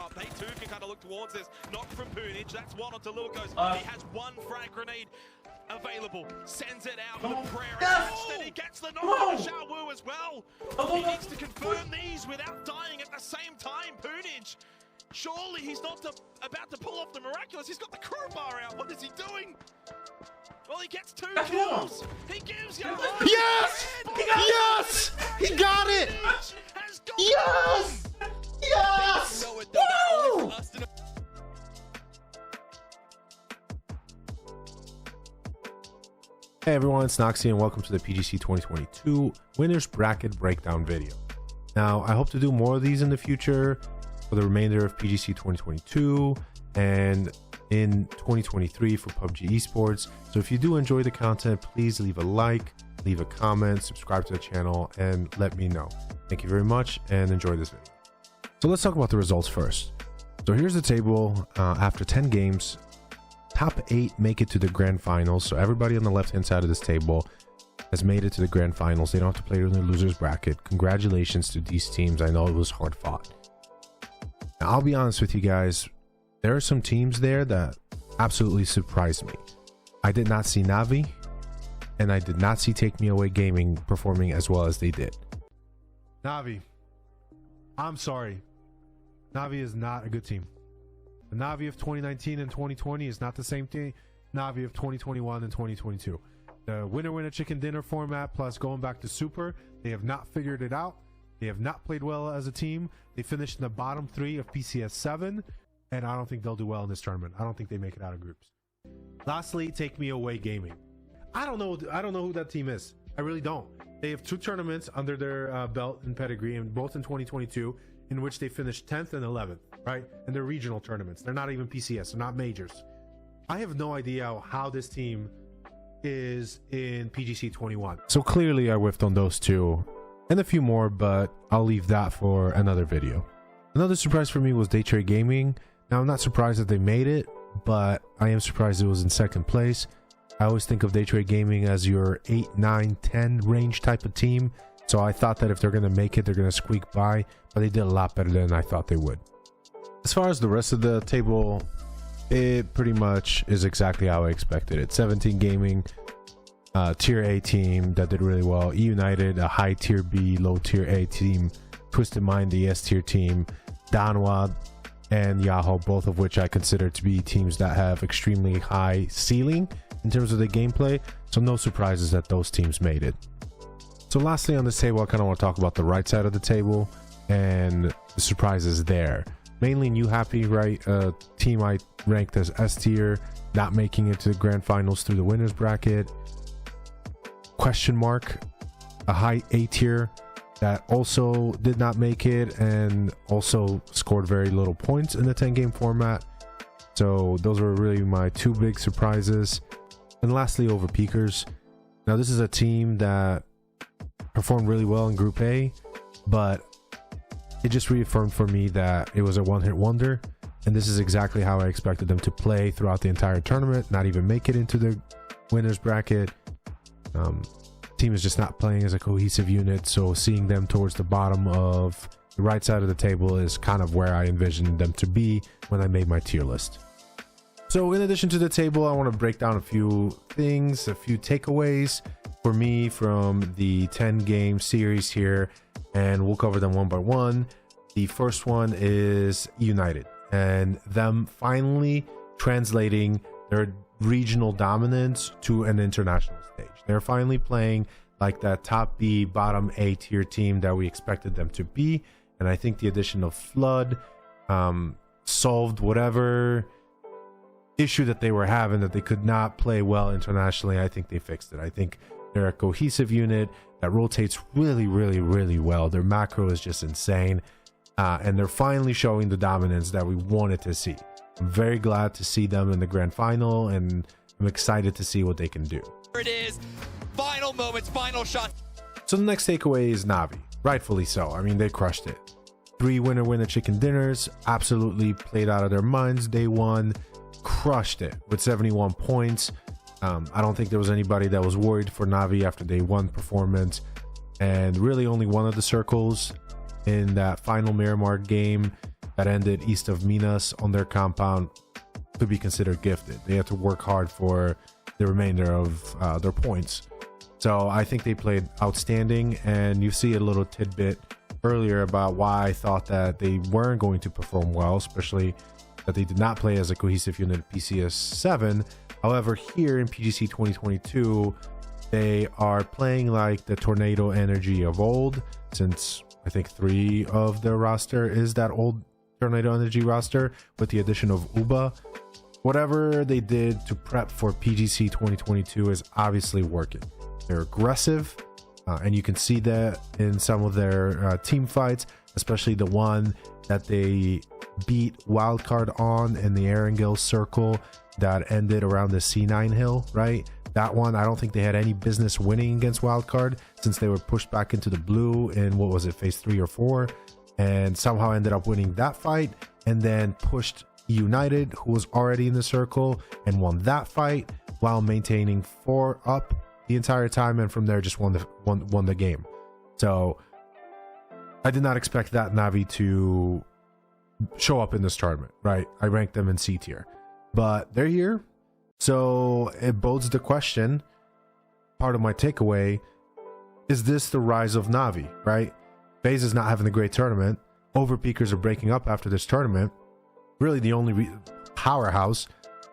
up. They too can kind of look towards this. Knock from Poonage. That's one onto Lukos. He has one frag grenade available. Sends it out with a prayer. And he gets the knock on Xiaowu as well. He needs to confirm these without dying at the same time. Poonage. Surely he's not about to pull off the miraculous. He's got the crowbar out. What is he doing? Well, he gets 2 kills. He gives you Yes! Yes! He got it! Yes! Yes! Woo! Hey everyone, it's Noxy and welcome to the PGC 2022 Winners Bracket Breakdown video. Now, I hope to do more of these in the future for the remainder of PGC 2022 and in 2023 for PUBG Esports. So if you do enjoy the content, please leave a like, leave a comment, subscribe to the channel, and let me know. Thank you very much and enjoy this video. So let's talk about the results first. So here's the table after 10 games. Top 8 make it to the grand finals. So everybody on the left hand side of this table has made it to the grand finals. They don't have to play in the losers bracket. Congratulations to these teams. I know it was hard fought. Now, I'll be honest with you guys, there are some teams there that absolutely surprised me. I did not see Navi, and I did not see Take Me Away Gaming performing as well as they did. Navi, I'm sorry. Navi is not a good team. The Navi of 2019 and 2020 is not the same thing. Navi of 2021 and 2022. The winner chicken dinner format plus going back to Super, they have not figured it out. They have not played well as a team. They finished in the bottom 3 of PCS 7, and I don't think they'll do well in this tournament. I don't think they make it out of groups. Lastly, Take Me Away Gaming. I don't know who that team is. I really don't. They have 2 tournaments under their belt in pedigree, and both in 2022, in which they finished 10th and 11th, right? And they're regional tournaments. They're not even PCS. They're not majors. I have no idea how this team is in PGC 21. So clearly I whiffed on those 2 and a few more, but I'll leave that for another video. Another surprise for me was Daytrade Gaming. Now, I'm not surprised that they made it, but I am surprised it was in 2nd place. I always think of Daytrade Gaming as your 8, 9, 10 range type of team. So I thought that if they're going to make it, they're going to squeak by, but they did a lot better than I thought they would. As far as the rest of the table, it pretty much is exactly how I expected it. 17 Gaming, tier A team that did really well. E United, a high tier B, low tier A team. Twisted Mind, the S tier team. Danwa and Yahoo, both of which I consider to be teams that have extremely high ceiling in terms of the gameplay. So no surprises that those teams made it. So lastly on this table, I kind of want to talk about the right side of the table and the surprises there. Mainly New Happy, right? A team I ranked as S tier, not making it to the grand finals through the winners bracket. Question mark, a high A tier that also did not make it and also scored very little points in the 10-game format. So those were really my 2 big surprises. And lastly, Overpeakers. Now this is a team that performed really well in Group A, but it just reaffirmed for me that it was a one-hit wonder, and this is exactly how I expected them to play throughout the entire tournament, not even make it into the winners bracket. Team is just not playing as a cohesive unit, so seeing them towards the bottom of the right side of the table is kind of where I envisioned them to be when I made my tier list. So in addition to the table, I want to break down a few things, a few takeaways for me from the 10-game series here, and we'll cover them one by one. The first one is United and them finally translating their regional dominance to an international stage. They're finally playing like that top B, bottom A tier team that we expected them to be, and I think the addition of Flood solved whatever issue that they were having, that they could not play well internationally. I think they fixed it. I think they're a cohesive unit that rotates really well. Their macro is just insane, and they're finally showing the dominance that we wanted to see. I'm very glad to see them in the grand final, and I'm excited to see what they can do. There it is. Final moments, final shot. So the next takeaway is Navi. Rightfully so. I mean, they crushed it. 3 winner chicken dinners. Absolutely played out of their minds. Day 1, crushed it with 71 points. I don't think there was anybody that was worried for Navi after day 1 performance, and really only one of the circles in that final Miramar game that ended east of Minas on their compound could be considered gifted. They had to work hard for the remainder of their points. So I think they played outstanding, and you see a little tidbit earlier about why I thought that they weren't going to perform well, especially that they did not play as a cohesive unit at PCS 7. However, here in PGC 2022, they are playing like the Tornado Energy of old, since I think 3 of their roster is that old Tornado Energy roster with the addition of Uba. Whatever they did to prep for PGC 2022 is obviously working. They're aggressive, and you can see that in some of their team fights, especially the one that they beat Wildcard on in the Erangel circle that ended around the C9 hill, right? That one, I don't think they had any business winning against Wildcard, since they were pushed back into the blue in, what was it, phase 3 or 4, and somehow ended up winning that fight, and then pushed United, who was already in the circle, and won that fight while maintaining 4 up the entire time, and from there just won the game. So I did not expect that Navi to show up in this tournament, right? I ranked them in C tier, but they're here. So it bodes the question, part of my takeaway, is this the rise of Navi, right? FaZe is not having a great tournament. Overpeakers are breaking up after this tournament. Really the only powerhouse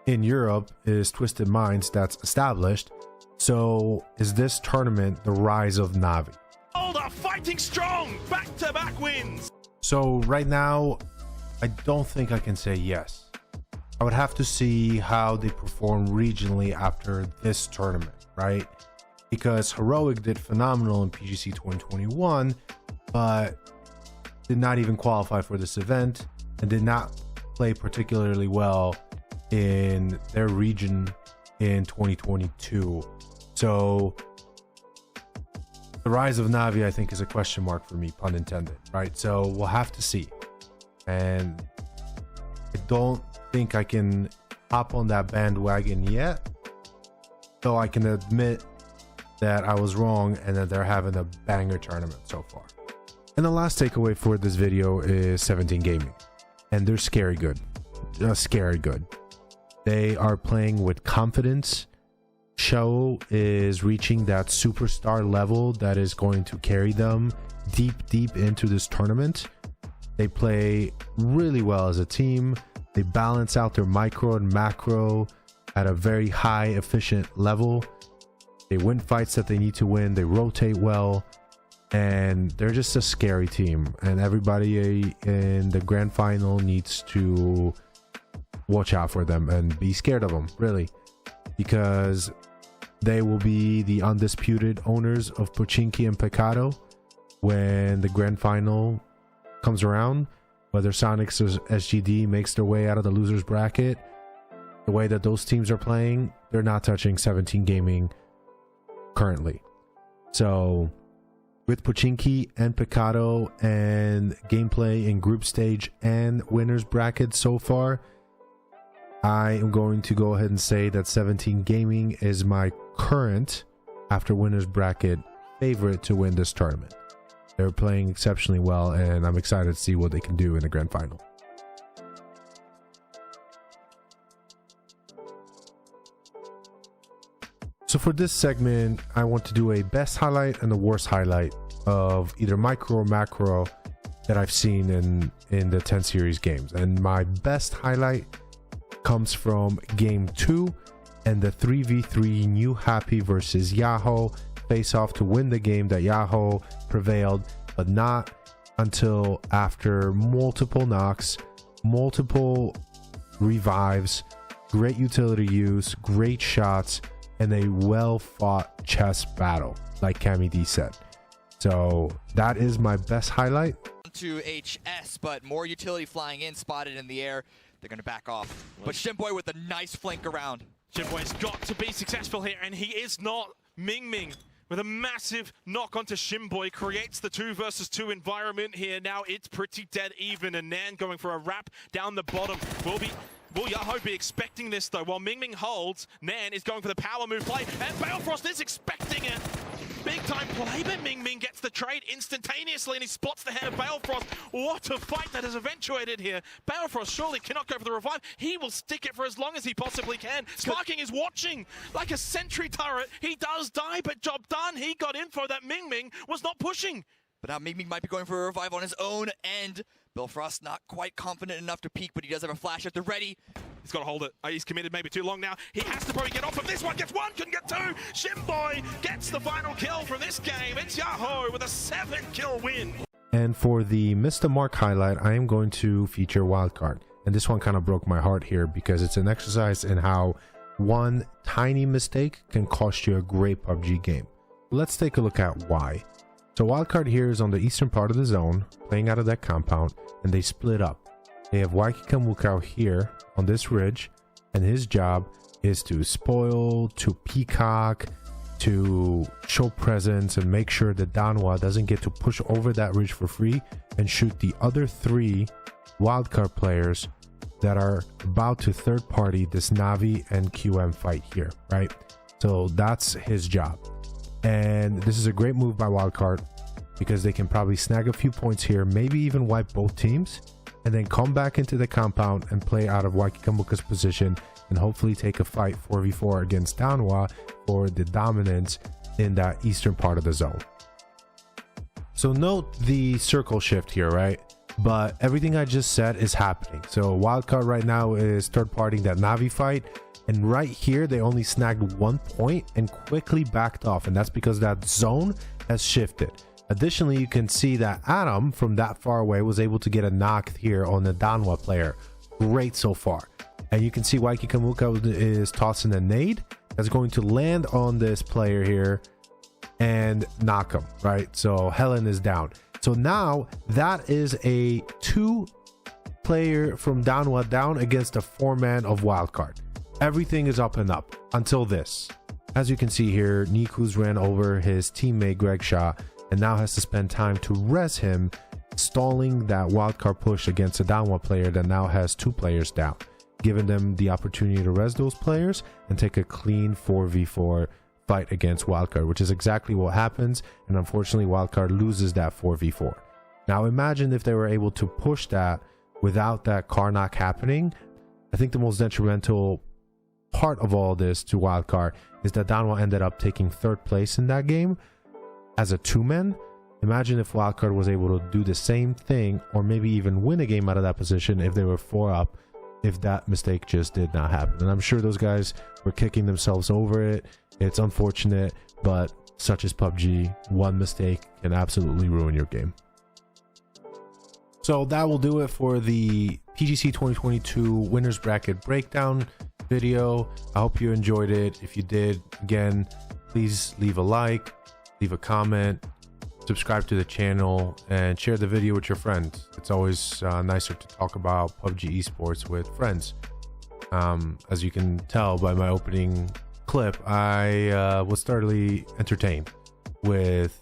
in Europe is Twisted Minds that's established. So is this tournament the rise of Navi? Oh, they're fighting strong! Back-to-back wins! So right now, I don't think I can say yes. I would have to see how they perform regionally after this tournament, right? Because Heroic did phenomenal in PGC 2021, but did not even qualify for this event and did not play particularly well in their region in 2022. So the rise of Navi, I think, is a question mark for me, pun intended, right? So we'll have to see. And I don't think I can hop on that bandwagon yet, though I can admit that I was wrong and that they're having a banger tournament so far. And the last takeaway for this video is 17 Gaming, and they're scary good, just scary good. They are playing with confidence. Show is reaching that superstar level that is going to carry them deep into this tournament. They play really well as a team. They balance out their micro and macro at a very high efficient level. They win fights that they need to win. They rotate well, and they're just a scary team, and everybody in the grand final needs to watch out for them and be scared of them, really, because they will be the undisputed owners of Pochinki and Pecado when the grand final comes around. Whether Sonics or SGD makes their way out of the losers bracket, the way that those teams are playing, they're not touching 17 Gaming currently. So with Pochinki and Pecado and gameplay in group stage and winners bracket so far, I am going to go ahead and say that 17 Gaming is my current, after winners bracket, favorite to win this tournament. They're playing exceptionally well, and I'm excited to see what they can do in the grand final. So for this segment, I want to do a best highlight and the worst highlight of either micro or macro that I've seen in the 10 series games. And my best highlight comes from game 2 and the 3v3 New Happy versus Yahoo face off to win the game that Yahoo prevailed, but not until after multiple knocks, multiple revives, great utility use, great shots, and a well-fought chess battle, like Cammy D said. So that is my best highlight. To HS, but more utility flying in, spotted in the air. They're going to back off. But Shimboy with a nice flank around. Shimboy's got to be successful here, and he is not. Ming with a massive knock onto Shimboy creates the 2 versus 2 environment here. Now it's pretty dead even, and Nan going for a wrap down the bottom. Will Yahoo be expecting this though? While Ming holds, Nan is going for the power move play, and Balefrost is expecting it. Big time play, but Ming Ming gets the trade instantaneously and he spots the hand of Balefrost. What a fight that has eventuated here. Balefrost surely cannot go for the revive. He will stick it for as long as he possibly can. Sparking is watching like a sentry turret. He does die, but job done. He got info that Ming Ming was not pushing. But now Ming Ming might be going for a revive on his own end. Billfrost not quite confident enough to peek, but he does have a flash at the ready. He's got to hold it. He's committed maybe too long now. He has to probably get off of this one. Gets one, couldn't get two. Shimboy gets the final kill from this game. It's Yahoo with a 7-kill win. And for the Mr. Mark highlight, I am going to feature Wildcard. And this one kind of broke my heart here because it's an exercise in how one tiny mistake can cost you a great PUBG game. Let's take a look at why. So Wildcard here is on the eastern part of the zone, playing out of that compound, and they split up. They have Waikikamuka here on this ridge, and his job is to spoil, to peacock, to show presence, and make sure that Danwa doesn't get to push over that ridge for free and shoot the other 3 Wildcard players that are about to third party this Navi and QM fight here, right? So that's his job. And this is a great move by Wildcard because they can probably snag a few points here, maybe even wipe both teams, and then come back into the compound and play out of Waikikamuka's position and hopefully take a fight 4v4 against Danwa for the dominance in that eastern part of the zone. So note the circle shift here, right? But everything I just said is happening. So Wildcard right now is third partying that Navi fight. And right here, they only snagged 1 point and quickly backed off. And that's because that zone has shifted. Additionally, you can see that Adam from that far away was able to get a knock here on the Danwa player. Great so far. And you can see Waikikamuka is tossing a nade that's going to land on this player here and knock him, right? So Helen is down. So now that is a 2-player from Danwa down against a 4-man of Wildcard. Everything is up and up until this. As you can see here, Niku's ran over his teammate Greg Shaw and now has to spend time to res him, stalling that Wildcard push against a Danwa player that now has 2 players down, giving them the opportunity to res those players and take a clean 4v4 fight against Wildcard, which is exactly what happens. And unfortunately, Wildcard loses that 4v4. Now imagine if they were able to push that without that car knock happening. I think the most detrimental part of all this to Wildcard is that Danwa ended up taking 3rd place in that game as a 2-man. Imagine if Wildcard was able to do the same thing or maybe even win a game out of that position if they were 4 up, if that mistake just did not happen. And I'm sure those guys were kicking themselves over it. It's unfortunate, but such is PUBG. One mistake can absolutely ruin your game. So that will do it for the PGC 2022 winners bracket breakdown video. I hope you enjoyed it. If you did, again, please leave a like, leave a comment, subscribe to the channel, and share the video with your friends. It's always nicer to talk about PUBG esports with friends. As you can tell by my opening clip, I was thoroughly entertained with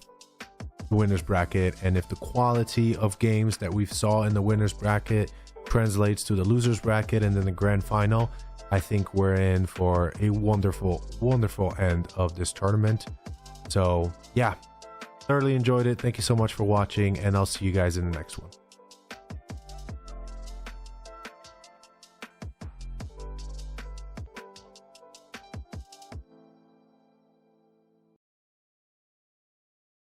the winners bracket, and if the quality of games that we saw in the winners bracket translates to the losers bracket and then the grand final, I think we're in for a wonderful end of this tournament. So yeah, thoroughly enjoyed it. Thank you so much for watching, and I'll see you guys in the next one.